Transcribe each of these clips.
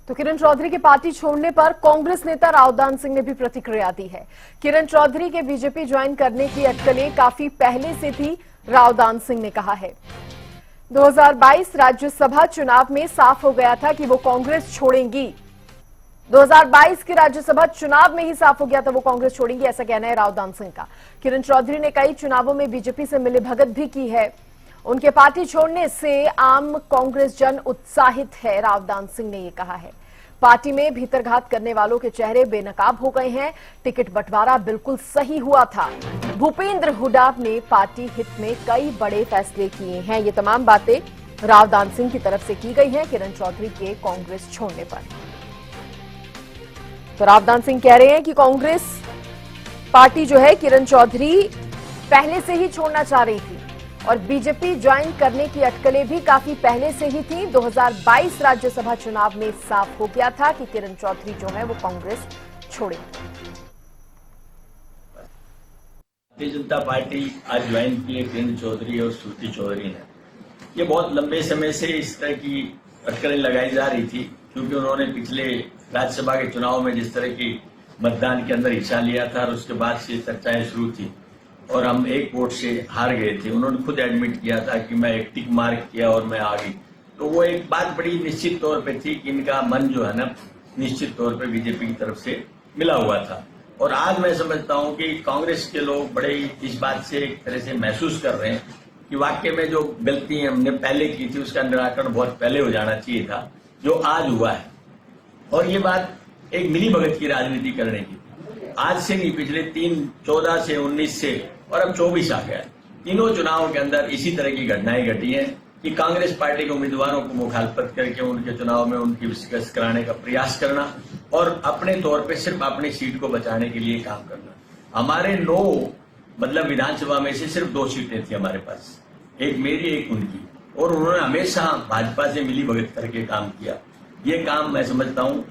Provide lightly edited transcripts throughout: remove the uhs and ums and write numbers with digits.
तो किरण चौधरी के पार्टी छोड़ने पर कांग्रेस नेता रावदान सिंह ने भी प्रतिक्रिया दी है। किरण चौधरी के बीजेपी ज्वाइन करने की अटकलें काफी पहले से थी, रावदान सिंह ने कहा है। 2022 राज्यसभा चुनाव में साफ हो गया था कि वो कांग्रेस छोड़ेंगी। 2022 के राज्यसभा चुनाव में ही साफ हो गया था वो कांग्रेस छोड़ेंगी, ऐसा कहना है रावदान सिंह का। किरण चौधरी ने कई चुनावों में बीजेपी से मिलीभगत भी की है। उनके पार्टी छोड़ने से आम कांग्रेस जन उत्साहित है, रावदान सिंह ने ये कहा है। पार्टी में भीतरघात करने वालों के चेहरे बेनकाब हो गए हैं। टिकट बंटवारा बिल्कुल सही हुआ था। भूपेंद्र हुड्डा ने पार्टी हित में कई बड़े फैसले किए हैं। ये तमाम बातें रावदान सिंह की तरफ से की गई हैं किरण चौधरी के कांग्रेस छोड़ने पर। तो रावदान सिंह कह रहे हैं कि कांग्रेस पार्टी जो है किरण चौधरी पहले से ही छोड़ना चाह रही थी और बीजेपी ज्वाइन करने की अटकलें भी काफी पहले से ही थी। 2022 राज्यसभा चुनाव में साफ हो गया था कि किरण चौधरी जो है वो कांग्रेस छोड़ेंगे। भारतीय जनता पार्टी आज ज्वाइन की है किरण चौधरी और श्रुति चौधरी ने। ये बहुत लंबे समय से इस तरह की अटकलें लगाई जा रही थी, क्योंकि उन्होंने पिछले राज्यसभा के चुनाव में जिस तरह की मतदान के अंदर हिस्सा लिया था और उसके बाद से चर्चाएं शुरू थी और हम एक वोट से हार गए थे। उन्होंने खुद एडमिट किया था कि मैं एक टिक मार्क किया और मैं आ गई। तो वो एक बात बड़ी निश्चित तौर पे थी कि इनका मन जो है ना निश्चित तौर पे बीजेपी की तरफ से मिला हुआ था। और आज मैं समझता हूं कि कांग्रेस के लोग बड़े इस बात से एक तरह से महसूस कर रहे हैं कि वाकई में जो गलती हमने पहले की थी उसका निराकरण बहुत पहले हो जाना चाहिए था, जो आज हुआ है। और ये बात एक मिली भगत की राजनीति करने की, आज से नहीं, पिछले 14 से 19 से और अब 24 आ गया। तीनों चुनावों के अंदर इसी तरह की घटनाएं घटी हैं कि कांग्रेस पार्टी के उम्मीदवारों को मुखालफत करके उनके चुनाव में उनकी शिकस्त कराने का प्रयास करना और अपने तौर पे सिर्फ अपनी सीट को बचाने के लिए काम करना। हमारे 9 विधानसभा में से सिर्फ 2 सीटें थी हमारे पास, एक मेरी एक उनकी, और उन्होंने हमेशा भाजपा से मिली भगत करके काम किया। ये काम मैं समझता हूं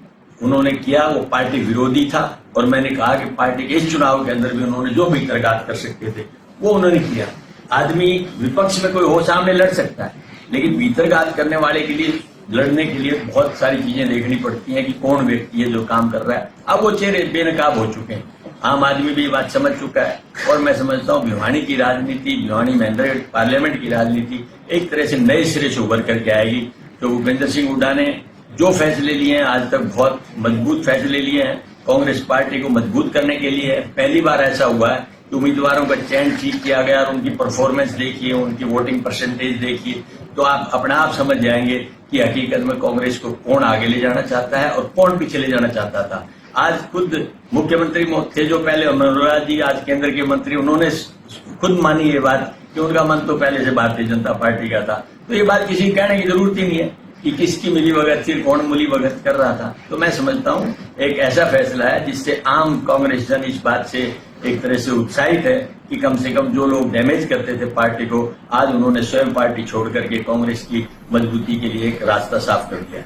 उन्होंने किया, वो पार्टी विरोधी था। और मैंने कहा कि पार्टी के इस चुनाव के अंदर भी उन्होंने जो भीतरघात कर सकते थे वो उन्होंने किया। आदमी विपक्ष में कोई हो सामने लड़ सकता है, लेकिन भीतरघात करने वाले के लिए लड़ने के लिए बहुत सारी चीजें देखनी पड़ती हैं कि कौन व्यक्ति है जो काम कर रहा है। अब वो चेहरे बेनकाब हो चुके हैं, आम आदमी भी ये बात समझ चुका है। और मैं समझता हूँ भिवानी की राजनीति, भिवानी महेंद्रगढ़ पार्लियामेंट की राजनीति एक तरह से नए सिरे से उभर करके आएगी। तो भूपेंद्र सिंह हुड्डा ने जो फैसले लिए हैं आज तक बहुत मजबूत फैसले लिए हैं, कांग्रेस पार्टी को मजबूत करने के लिए। पहली बार ऐसा हुआ है कि उम्मीदवारों का चयन ठीक किया गया और उनकी परफॉर्मेंस देखिए, उनकी वोटिंग परसेंटेज देखिए, तो आप अपने आप समझ जाएंगे कि हकीकत में कांग्रेस को कौन आगे ले जाना चाहता है और कौन पीछे ले जाना चाहता था। आज खुद मुख्यमंत्री थे जो पहले मनोहर जी, आज केंद्र के मंत्री, उन्होंने खुद मानी ये बात कि उनका मन तो पहले से भारतीय जनता पार्टी का था। तो ये बात किसी कहने की जरूरत ही नहीं है कि किसकी मिली भगत थी, कौन मिली भगत कर रहा था। तो मैं समझता हूं एक ऐसा फैसला है जिससे आम कांग्रेस जन इस बात से एक तरह से उत्साहित है कि कम से कम जो लोग डैमेज करते थे पार्टी को, आज उन्होंने स्वयं पार्टी छोड़ करके कांग्रेस की मजबूती के लिए एक रास्ता साफ कर दिया।